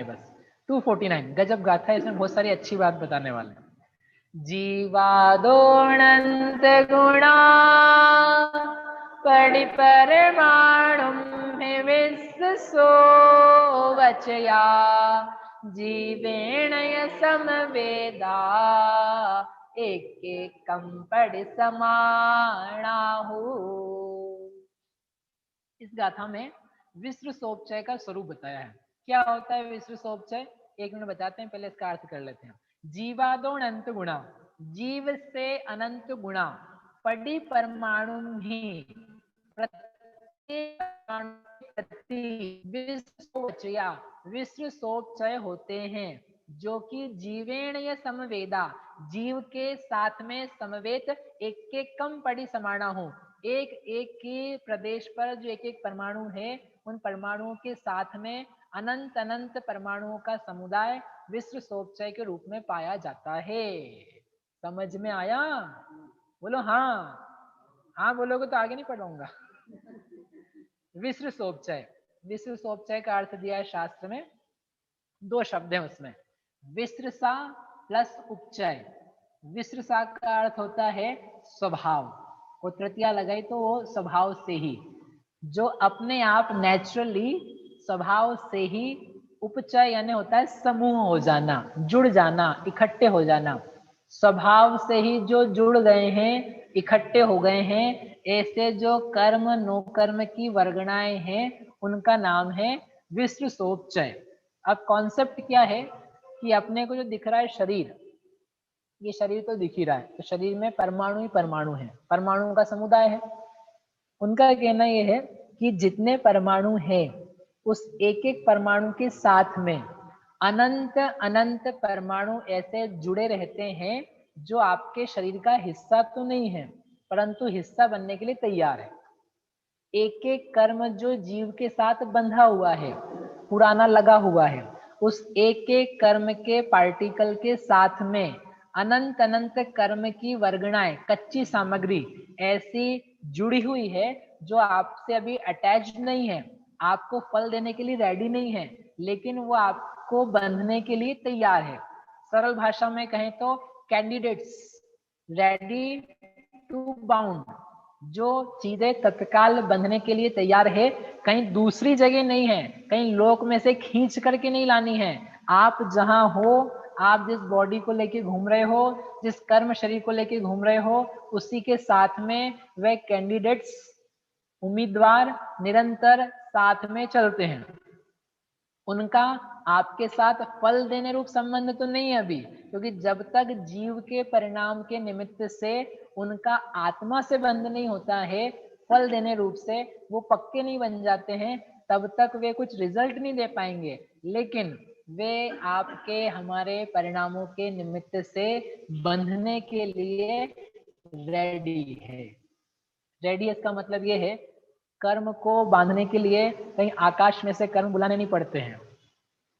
बस 249 गजब गाथा है, इसमें बहुत सारी अच्छी बात बताने वाले हैं। जीवादोऽनंत गुणा परिपरमाणु में विश्वसो वचया जीवेण य समवेदा एक एकम परिसमाणाहु। इस गाथा में विश्व सोपचय का स्वरूप बताया है। क्या होता है विश्व सोपचय, एक मिनट बताते हैं, पहले इसका अर्थ कर लेते हैं। जीवादो अनंत गुणा, जीव से अनंत गुणा, पड़ी परमाणु ही प्रत्येक विश्व सोपचय होते हैं, जो कि जीवेण या समवेदा, जीव के साथ में समवेत एक एक कम पड़ी समाना हो, एक एक के प्रदेश पर जो एक एक परमाणु है, उन परमाणुओं के साथ में अनंत अनंत परमाणुओं का समुदाय विश्व सोपचय के रूप में पाया जाता है। समझ में आया? बोलो हाँ। हाँ बोलोगे तो आगे नहीं पढ़ाऊंगा। विश्व सोपचय, विश्व सोपचय का अर्थ दिया है शास्त्र में, दो शब्द हैं उसमें, विश्रसा प्लस उपचय। विश्रसा का अर्थ होता है स्वभाव, को तृतीया लगाई तो वो स्वभाव से ही, जो अपने आप नेचुरली स्वभाव से ही, उपचय यानी होता है समूह हो जाना, जुड़ जाना, इकट्ठे हो जाना। स्वभाव से ही जो जुड़ गए हैं, इकट्ठे हो गए हैं, ऐसे जो कर्म नो कर्म की वर्गणाएं हैं, उनका नाम है विश्व सोपचय। अब कॉन्सेप्ट क्या है कि अपने को जो दिख रहा है शरीर, ये शरीर तो दिख ही रहा है, तो शरीर में परमाणु ही परमाणु है, परमाणुओं का समुदाय है। उनका कहना यह है कि जितने परमाणु हैं, उस एक एक परमाणु के साथ में अनंत अनंत परमाणु ऐसे जुड़े रहते हैं, जो आपके शरीर का हिस्सा तो नहीं है, परंतु हिस्सा बनने के लिए तैयार है। एक एक कर्म जो जीव के साथ बंधा हुआ है, पुराना लगा हुआ है, उस एक एक कर्म के पार्टिकल के साथ में अनंत अनंत कर्म की वर्गणाएं, कच्ची सामग्री ऐसी जुड़ी हुई है, जो आपसे अभी अटैच्ड नहीं है, आपको फल देने के लिए रेडी नहीं है, लेकिन वो आपको बंधने के लिए तैयार है। सरल भाषा में कहें तो कैंडिडेट्स रेडी टू बाउंड, जो चीजें तत्काल बंधने के लिए तैयार है, कहीं दूसरी जगह नहीं है, कहीं लोक में से खींच करके नहीं लानी है। आप जहां हो, आप जिस बॉडी को लेके घूम रहे हो, जिस कर्म शरीर को लेके घूम रहे हो, उसी के साथ में वे कैंडिडेट्स, उम्मीदवार निरंतर साथ में चलते हैं। उनका आपके साथ फल देने रूप संबंध तो नहीं है अभी, क्योंकि जब तक जीव के परिणाम के निमित्त से उनका आत्मा से बंध नहीं होता है, फल देने रूप से वो पक्के नहीं बन जाते हैं, तब तक वे कुछ रिजल्ट नहीं दे पाएंगे। लेकिन वे आपके हमारे परिणामों के निमित्त से बंधने के लिए रेडी है। रेडी इसका मतलब ये है, कर्म को बांधने के लिए कहीं आकाश में से कर्म बुलाने नहीं पड़ते हैं,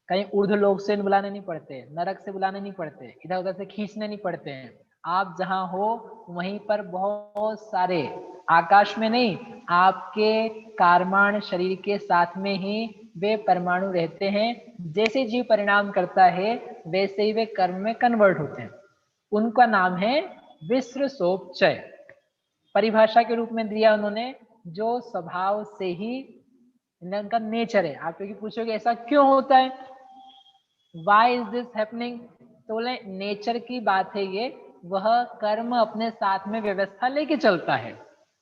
कहीं ऊर्ध्व लोक से बुलाने नहीं पड़ते, नरक से बुलाने नहीं पड़ते, इधर उधर से खींचने नहीं पड़ते हैं। आप जहां हो वहीं पर बहुत सारे, आकाश में नहीं, आपके कारमाण शरीर के साथ में ही वे परमाणु रहते हैं। जैसे जीव परिणाम करता है, वैसे ही वे कर्म में कन्वर्ट होते हैं। उनका नाम है विश्व सोपचय। परिभाषा के रूप में दिया उन्होंने, जो स्वभाव से ही इनका नेचर है। आप लोग पूछोगे ऐसा क्यों होता है, वाई इज दिस हैपनिंग, तो बोले नेचर की बात है ये, वह कर्म अपने साथ में व्यवस्था लेके चलता है।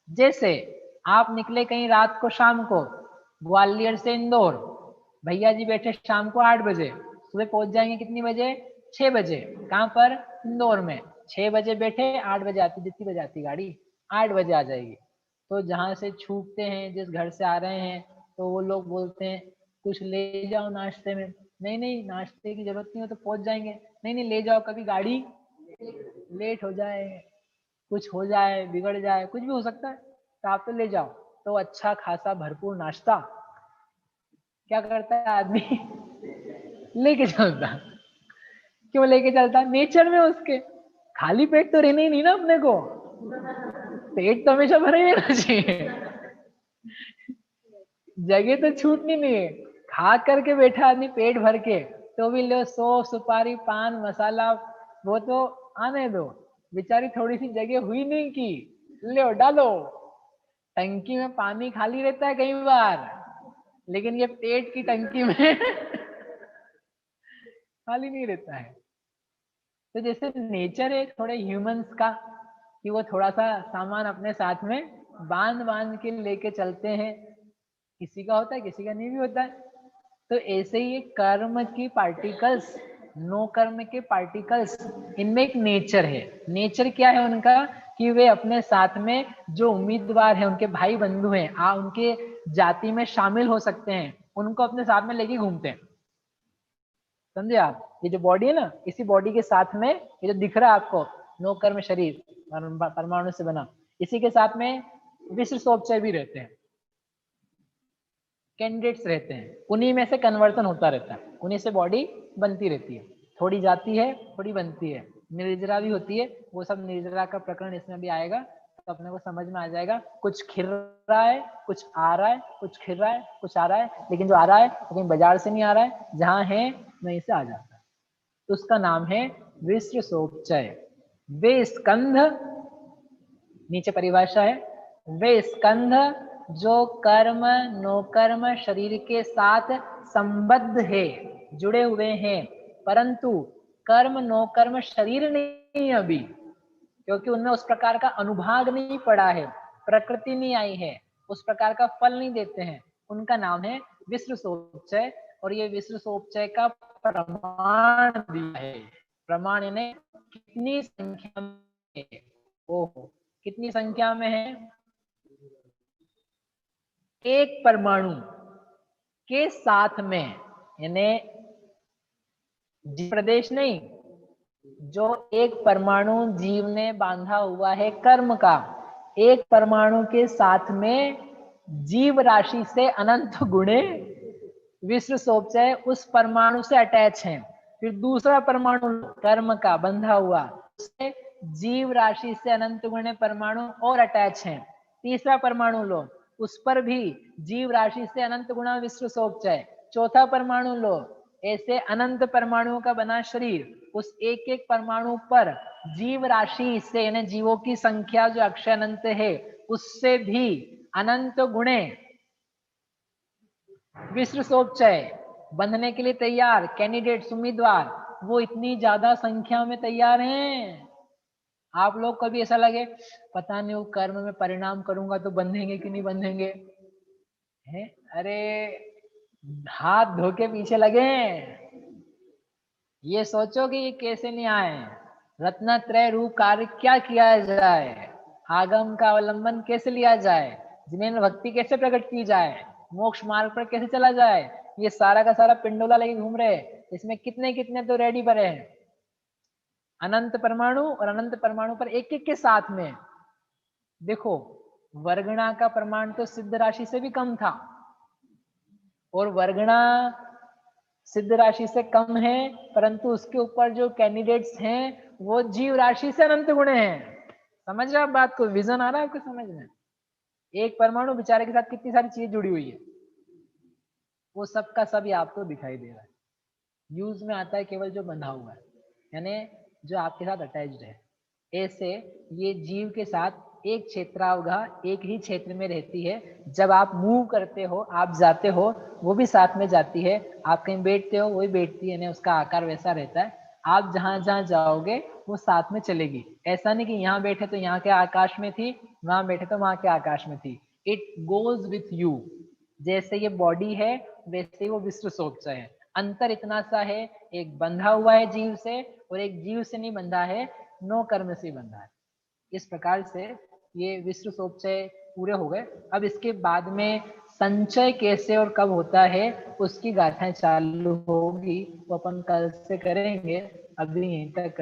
जैसे आप निकले कहीं रात को, शाम को, ग्वालियर से इंदौर, भैया जी बैठे शाम को 8 बजे, सुबह पहुंच जाएंगे कितनी बजे, 6 बजे। कहाँ पर, इंदौर में। 6 बजे बैठे, 8 बजे आती, जितनी बजे आती गाड़ी, 8 बजे आ जाएगी। तो जहाँ से छूटते हैं, जिस घर से आ रहे हैं, तो वो लोग बोलते हैं कुछ ले जाओ नाश्ते में। नहीं नहीं, नाश्ते की जरूरत नहीं हो तो पहुंच जाएंगे। नहीं नहीं, ले जाओ, कभी गाड़ी लेट हो जाए, कुछ हो जाए, बिगड़ जाए, कुछ भी हो सकता है, तो आप तो ले जाओ। तो अच्छा खासा भरपूर नाश्ता क्या करता है आदमी लेके चलता। क्यों लेके चलता, नेचर में उसके। खाली पेट तो रहना ही नहीं ना अपने को, पेट तो हमेशा भरे रहना चाहिए, जगह तो छूटनी नहीं है। खा करके बैठा आदमी पेट भर के, तो भी लो सौंफ सुपारी पान मसाला, वो तो आने दो, बेचारी थोड़ी सी जगह हुई नहीं की, ले डालो। टंकी में पानी खाली रहता है कई बार, लेकिन ये पेट की टंकी में खाली नहीं रहता है। तो जैसे नेचर है थोड़े ह्यूमंस का, कि वो थोड़ा सा सामान अपने साथ में बांध बांध के लेके चलते हैं, किसी का होता है किसी का नहीं भी होता है। तो ऐसे ही कर्म की पार्टिकल्स, नो कर्म के पार्टिकल्स, इनमें एक नेचर है। नेचर क्या है उनका, कि वे अपने साथ में जो उम्मीदवार है, उनके भाई बंधु हैं, उनके जाति में शामिल हो सकते हैं, उनको अपने साथ में लेके घूमते हैं। समझे आप? ये जो बॉडी है ना, इसी बॉडी के साथ में ये जो दिख रहा है आपको नो कर्म शरीर परमाणु से बना, इसी के साथ में विश्व सोपचय भी रहते हैं, कैंडिडेट्स रहते हैं, उन्हीं में से कन्वर्जन होता रहता है, उन्हीं से बॉडी बनती रहती है, थोड़ी जाती है थोड़ी बनती है, निर्जरा भी होती है। वो सब निर्जरा का प्रकरण इसमें भी आएगा, तो अपने को समझ में आ जाएगा। कुछ खिल रहा है, कुछ आ रहा है, कुछ खिल रहा है, कुछ आ रहा है, लेकिन जो आ रहा है वो कहीं बाजार से नहीं आ रहा है, जहां है वहीं से आ जाता है। तो उसका नाम है विश्व सोपचय। वे स्कंध, नीचे परिभाषा है, वे स्कंध जो कर्म नो कर्म शरीर के साथ संबद्ध है, जुड़े हुए हैं, परंतु कर्म नो कर्म शरीर नहीं अभी, क्योंकि उनमें उस प्रकार का अनुभाग नहीं पड़ा है, प्रकृति नहीं आई है, उस प्रकार का फल नहीं देते हैं, उनका नाम है विश्व सोपचय। और ये विश्व सोपचय का प्रमाण दिया है। प्रमाण यानी कितनी संख्या में, ओहो कितनी संख्या में है, एक परमाणु के साथ में, यानी प्रदेश नहीं, जो एक परमाणु जीव ने बांधा हुआ है कर्म का, एक परमाणु के साथ में जीव राशि से अनंत गुणे विश्व सोपचय उस परमाणु से अटैच है। फिर दूसरा परमाणु कर्म का बंधा हुआ, उससे जीव राशि से अनंत गुणे परमाणु और अटैच है। तीसरा परमाणु लो, उस पर भी जीव राशि से अनंत गुणा विश्व सोपचय। चौथा परमाणु लो, ऐसे अनंत परमाणुओं का बना शरीर, उस एक एक परमाणु पर जीव राशि से, यानी जीवों की संख्या जो अक्षय अनंत है, उससे भी अनंत गुणे विश्व सोपचय बंधने के लिए तैयार कैंडिडेट्स, उम्मीदवार, वो इतनी ज्यादा संख्या में तैयार हैं। आप लोग को भी ऐसा लगे पता नहीं वो कर्म में परिणाम करूंगा तो बंधेंगे कि नहीं बंधेंगे, है? अरे हाथ धो के पीछे लगे, ये सोचो कि ये कैसे नहीं आए, रत्नत्रय रूप कार्य क्या किया जाए, आगम का अवलंबन कैसे लिया जाए, जिन्हें भक्ति कैसे प्रकट की जाए, मोक्ष मार्ग पर कैसे चला जाए, ये सारा का सारा पिंडोला लेके घूम रहे। इसमें कितने कितने तो रेडी पड़े हैं, अनंत परमाणु, और अनंत परमाणु पर एक एक के साथ में। देखो वर्गणा का प्रमाण तो सिद्ध राशि से भी कम था, और वर्गणा सिद्ध राशि से कम है, परंतु उसके ऊपर जो कैंडिडेट्स हैं वो जीव राशि से अनंत गुणे हैं। समझ रहे आप बात को? विजन आ रहा है आपको समझ में? एक परमाणु बेचारे के साथ कितनी सारी चीज जुड़ी हुई है, वो सब का सब आपको दिखाई दे रहा है। यूज में आता है केवल जो बंधा हुआ है, यानी जो आपके साथ अटैच्ड है। ऐसे ये जीव के साथ एक क्षेत्रावगाह एक ही क्षेत्र में रहती है। जब आप मूव करते हो, आप जाते हो, वो भी साथ में जाती है। आप कहीं बैठते हो, वो भी बैठती है, उसका आकार वैसा रहता है। आप जहां जहां जाओगे वो साथ में चलेगी। ऐसा नहीं कि यहाँ बैठे तो यहाँ के आकाश में थी, वहां बैठे तो वहां के आकाश में थी। It goes with you. जैसे ये बॉडी है वैसे ही वो विश्व सोपचय है। अंतर इतना सा है, एक बंधा हुआ है जीव से और एक जीव से नहीं बंधा है, नो कर्म से बंधा है। इस प्रकार से ये विश्व सोपचय पूरे हो गए। अब इसके बाद में संचय कैसे और कब होता है उसकी गाथाएं चालू होगी, वो अपन कल से करेंगे। अभी यहीं तक कर